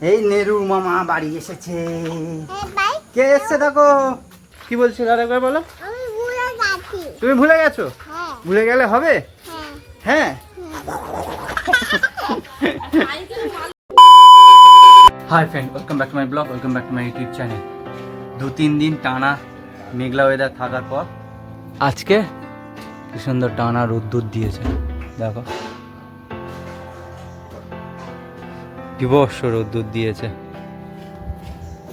এই নেরুর মামা বাড়ি এসেছে। কে এসছে দেখো? কি বলছিল আরেকবার বলো। তুমি ভুলে গেছো? ভুলে গেলে হবে? হ্যাঁ। Hi friend, welcome back to my blog, welcome back to my YouTube channel. 2-3 দিন টানা মেঘলা ওয়েদার থাকার পর আজকে কি সুন্দর টানা রোদ্দুর দিয়েছে। দেখো বিভৎস রোদ্দুর দিয়েছে,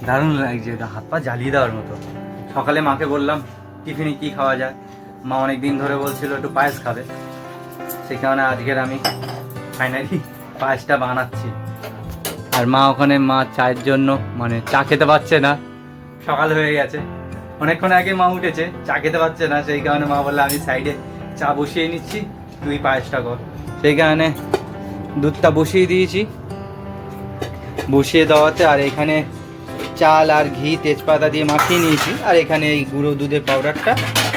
দারুণ লাগছে, হাত পা জ্বালিয়ে দেওয়ার মতো। সকালে মাকে বললাম টিফিনে কি খাওয়া যায়, মা অনেক দিন ধরে বলছিল একটু পায়েস খাবে, সেই কারণে আজকের আমি ফাইনালি পায়েসটা বানাচ্ছি। আর মা ওখানে মা চায়ের জন্য মানে চা খেতে পারছে না, সকাল হয়ে গেছে, অনেকক্ষণ আগে মা উঠেছে, চা খেতে পারছে না, সেই কারণে মা বললে আমি সাইডে চা বসিয়ে নিচ্ছি, তুই পায়েসটা কর। সেই কারণে দুধটা বসিয়ে দিয়েছি, বসিয়ে দেওয়াতে আর এখানে চাল আর ঘি তেজপাতা দিয়ে মাখিয়ে নিয়েছি, আর এখানে এই গুঁড়ো দুধের পাউডারটা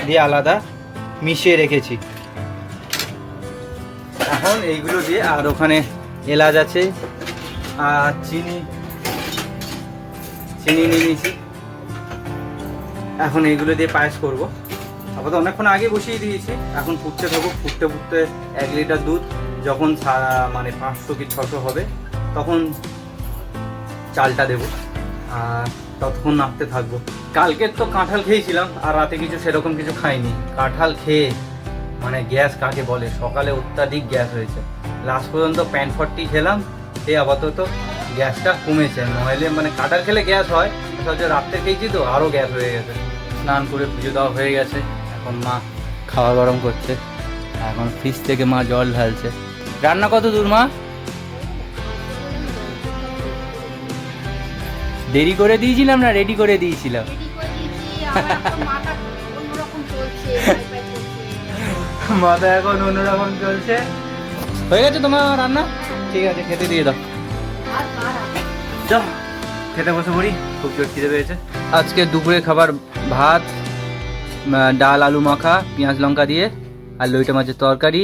দিয়ে আলাদা মিশিয়ে রেখেছি। এখন এইগুলো দিয়ে, আর ওখানে এলাচ আছে আর চিনি নিয়ে নিয়েছি। এখন এইগুলো দিয়ে পায়েস করব। আপাতত অনেকক্ষণ আগে বসিয়ে দিয়েছি, এখন ফুটতে থাকুক, ফুটতে ফুটতে 1 লিটার দুধ যখন মানে 500 কি 600 হবে তখন চালটা দেবো, আর ততক্ষণ নাড়তে থাকবো। কালকের তো কাঁঠাল খেয়েছিলাম, আর রাতে কিছু সেরকম কিছু খাইনি। কাঁঠাল খেয়ে মানে গ্যাস কাকে বলে, সকালে অত্যাধিক গ্যাস হয়েছে, লাস্ট পর্যন্ত প্যান 40 খেলাম, এই আপাতত গ্যাসটা কমেছে। নইলে মানে কাঁঠাল খেলে গ্যাস হয়, সহজে রাত্রে খেয়েছি তো আরও গ্যাস হয়ে গেছে। স্নান করে পুজো দেওয়া হয়ে গেছে, এখন মা খাওয়া গরম করছে, এখন ফ্রিজ থেকে মা জল ঢালছে। রান্না কত দূর মা? দেরি করে দিয়েছিলাম না রেডি করে দিয়েছিলাম? মাথা এখন অন্যরকম চলছে। হয়ে গেছে তোমার রান্না? ঠিক আছে, খেতে দিয়ে দাও। চল খেতে বসে পড়ি, খুব জোর খিদে পেয়েছে। আজকে দুপুরে খাবার ভাত, ডাল আলু মাখা পেঁয়াজ লঙ্কা দিয়ে, আর লইটা মাছের তরকারি,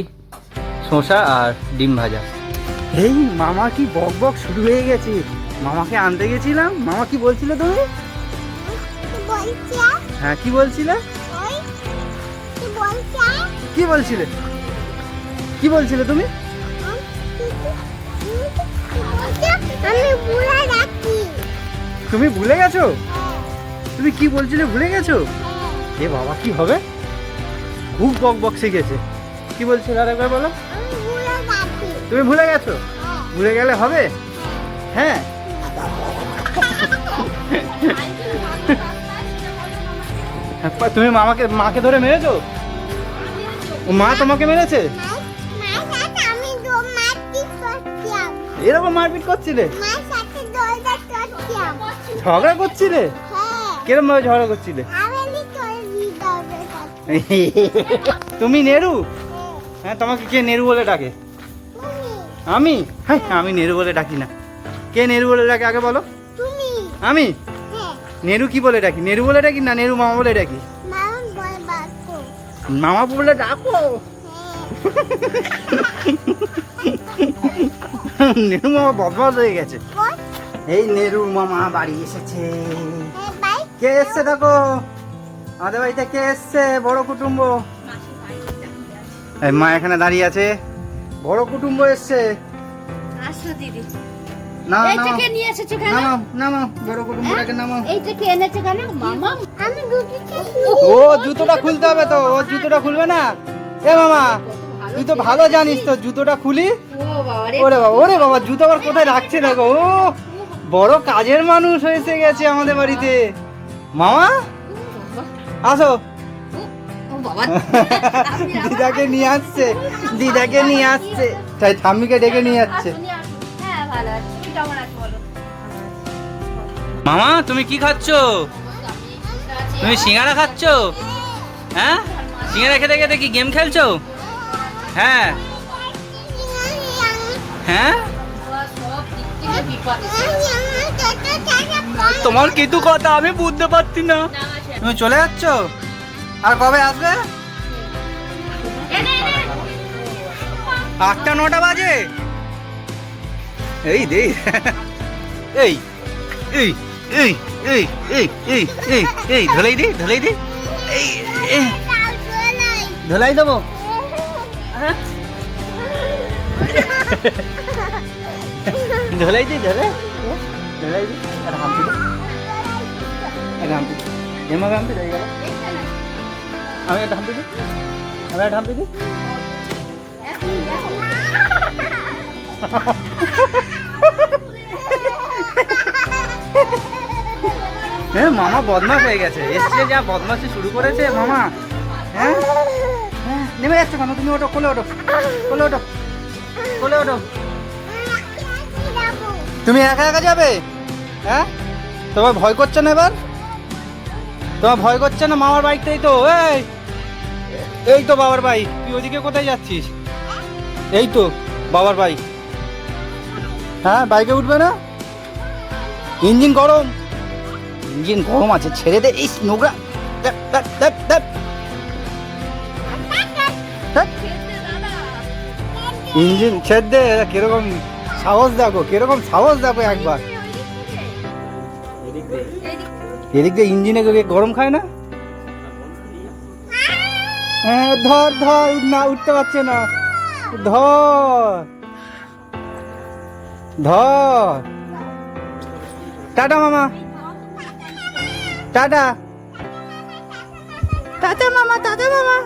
শসা আর ডিম ভাজা। এই মামা কি বক বক শুরু হয়ে গেছে। মামাকে আনতে গেছিলাম, মামা কি বলছিল তুমি? হ্যাঁ কি বলছিলে? কি বলছিলে? কি বলছিলে তুমি? তুমি ভুলে গেছো? তুমি কি বলছিলে ভুলে গেছো? এ বাবা কি হবে, খুব বক বক শিখেছে। কি বলছিলে আরেকবার বলো। তুমি ভুলে গেছো? ভুলে গেলে হবে? হ্যাঁ। তুমি মাকে ধরে মেরেছো? মা তোমাকে মেরেছে? এরকম মারপিট করছিলে? ঝগড়া করছিলে? কিরম ভাবে ঝগড়া করছিলে? তুমি নেরু? হ্যাঁ, তোমাকে কে নেরু বলে ডাকে? আমি? হ্যাঁ, আমি নেরু বলে ডাকি না। কে নেরু বলে ডাকে আগে বলো? আমি? নেরু কি বলে ডাকি? নেরু বলে ডাকি না নেরু মামা বলে ডাকি? মামা বলে ডাকো। নেরু মামা বদমাস হয়ে গেছে। এই নেরুর মামা বাড়ি এসেছে। কে এসছে দেখো? আমাদের বাড়িতে কে এসছে? বড় কুটুম্ব। মা এখানে দাঁড়িয়ে আছে, বড় কুটুম্ব এসছে। ও জুতোটা খুলতে হবে তো, ও জুতোটা খুলবে না? এ মামা তুই তো ভালো জানিস তো, জুতোটা খুলি। ওরে বাবা, ওরে বাবা, জুতো আবার কোথায় রাখছে দেখো। ও বড় কাজের মানুষ এসে গেছে আমাদের বাড়িতে। মামা আসো। দিদাকে নিয়ে আসছে, দিদাকে নিয়ে আসছে, তাই ঠাম্মিকে ডেকে নিয়ে যাচ্ছে। মামা তুমি কি খাচ্ছ? তুমি সিঙ্গারা খাচ্ছ? হ্যাঁ, সিঙ্গারা খেতে খেতে কি গেম খেলছো? হ্যাঁ হ্যাঁ, তোমার কিছু কথা আমি বুঝতে পারছি না। তুমি চলে যাচ্ছ? আর কবে আসবে? 8টা 9টা বাজে। এই দেখ এই এই এই এই এই এই এই এই ধলাই দে এই ধলাই দেবো ধলাই দি ধলাই দি আর হামতি দে একটা হামতি এমাকে হামতি যাই গেল আমি একটা হামতি দিই আমি একটা হামতি দিই হ্যাঁ মামা বদমাশ হয়ে গেছে এসছে যা বদমাশি শুরু করেছে মামা হ্যাঁ হ্যাঁ নেমে যাচ্ছে কেন তুমি ওঠো কোলে ওঠো কোলে ওঠো কোলে ওঠো তুমি একা একা যাবে হ্যাঁ তোমার ভয় করছে না এবার তোমার ভয় করছে না মামার বাইকটাই তো এই তো বাবার বাইক তুই ওদিকে কোথায় যাচ্ছিস এই তো বাবার বাইক হ্যাঁ বাইকে উঠবে না ইঞ্জিন গরম আছে ছেড়ে দে এই নোংরা ইঞ্জিন ছেড়ে দে কিরকম সাহস দেখো একবার এদিক দিয়ে ইঞ্জিনে গরম খায় না হ্যাঁ ধর না উঠতে পারছে না ধর টাটা মামা টাটা মামা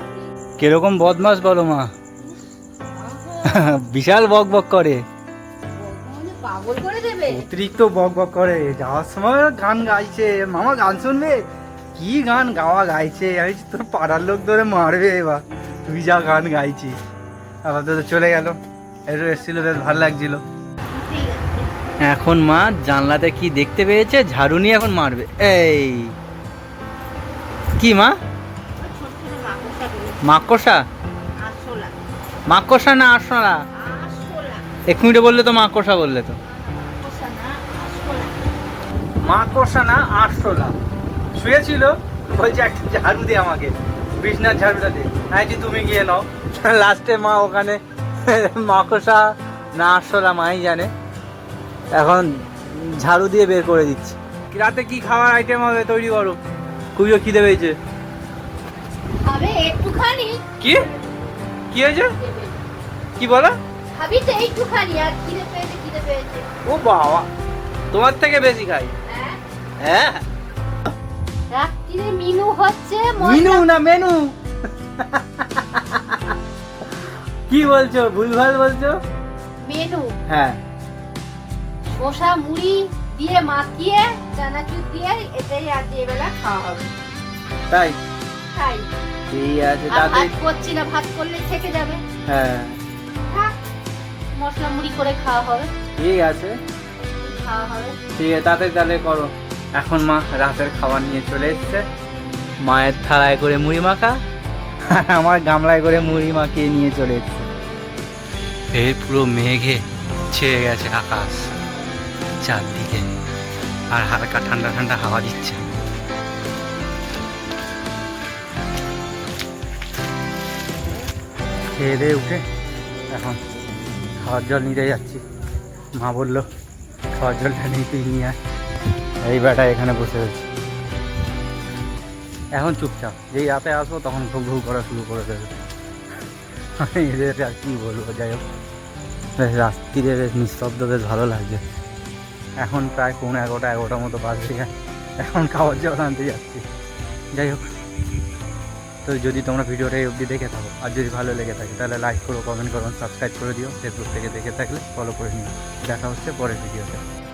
কিরকম বদমাস বলো মা বিশাল বক করে অতিরিক্ত বক করে যাওয়ার সময় গান গাইছে মামা গান শুনবে কি গান গাইছে আমি তোর পাড়ার লোক ধরে মারবে এবার তুই যা গান গাইছিস আবার তো চলে গেল একটু এসেছিল বেশ ভালো লাগছিল এখন মা জানলাতে কি দেখতে পেয়েছে ঝাড়ু নিয়ে এখন মারবে এই কি মা মাকড়সা না আরশোলা এক মিনিটে বললে তো মাকড়সা বললে তো মাকড়সা না আরশোলা শুয়েছিল বলছে একটা ঝাড়ু দে আমাকে বিছনার ঝাড়ুটা দে তুমি গিয়ে নাও লাস্টে মা ওখানে মাকড়সা না আরশোলা মাই জানে এখন ঝাড়ু দিয়ে বের করে দিচ্ছি রাতে কি খাওয়ার আইটেম হবে তৈরি করো খুবই খিদে পেয়েছে কি হয়েছে কি বলো ও বাবা তোমার থেকে বেশি খাই হ্যাঁ মেনু না মেনু কি বলছো ভুলভাল বলছো মেনু হ্যাঁ শসা মুড়ি দিয়ে মাখিয়ে চানাচুর দিয়ে এটাই আজ এবেলা খাওয়া হবে তাই ঠিক আছে তাতে ভাত করছি না ভাত করলে থেকে যাবে হ্যাঁ মশলা মুড়ি করে খাওয়া হবে ঠিক আছে ঠিক আছে তাহলে করো এখন মা রাতের খাবার নিয়ে চলে এসছে মায়ের থালায় করে মুড়ি মাখা আমার গামলায় করে মুড়ি মাখিয়ে নিয়ে চলে এসছে এই পুরো মেঘে ছেয়ে গেছে আকাশ চারদিকে আর হালকা ঠান্ডা হাওয়া দিচ্ছে খেয়ে দিয়ে উঠে এখন খাওয়ার জল নিতে যাচ্ছি মা বললো খাওয়ার জলটা নিয়ে আয় এই বেটা এখানে বসে রয়েছে এখন চুপচাপ যেই রাতে আসবো তখন ঘু করা শুরু করে দেবে এদের আর কি বলবো যাই হোক বেশ রাত্রিরে বেশ নিস্তব্ধ বেশ ভালো লাগছে এখন প্রায় 11টার মতো বাজে এখন খাওয়ার জল আনতে যাচ্ছি যাই হোক তো যদি তোমরা ভিডিওটা এই অবধি দেখে থাকো আর যদি ভালো লেগে থাকে তাহলে লাইক করো কমেন্ট করো সাবস্ক্রাইব করে দিও ফেসবুক থেকে দেখে থাকলে ফলো করে নিও দেখা হচ্ছে পরের ভিডিওতে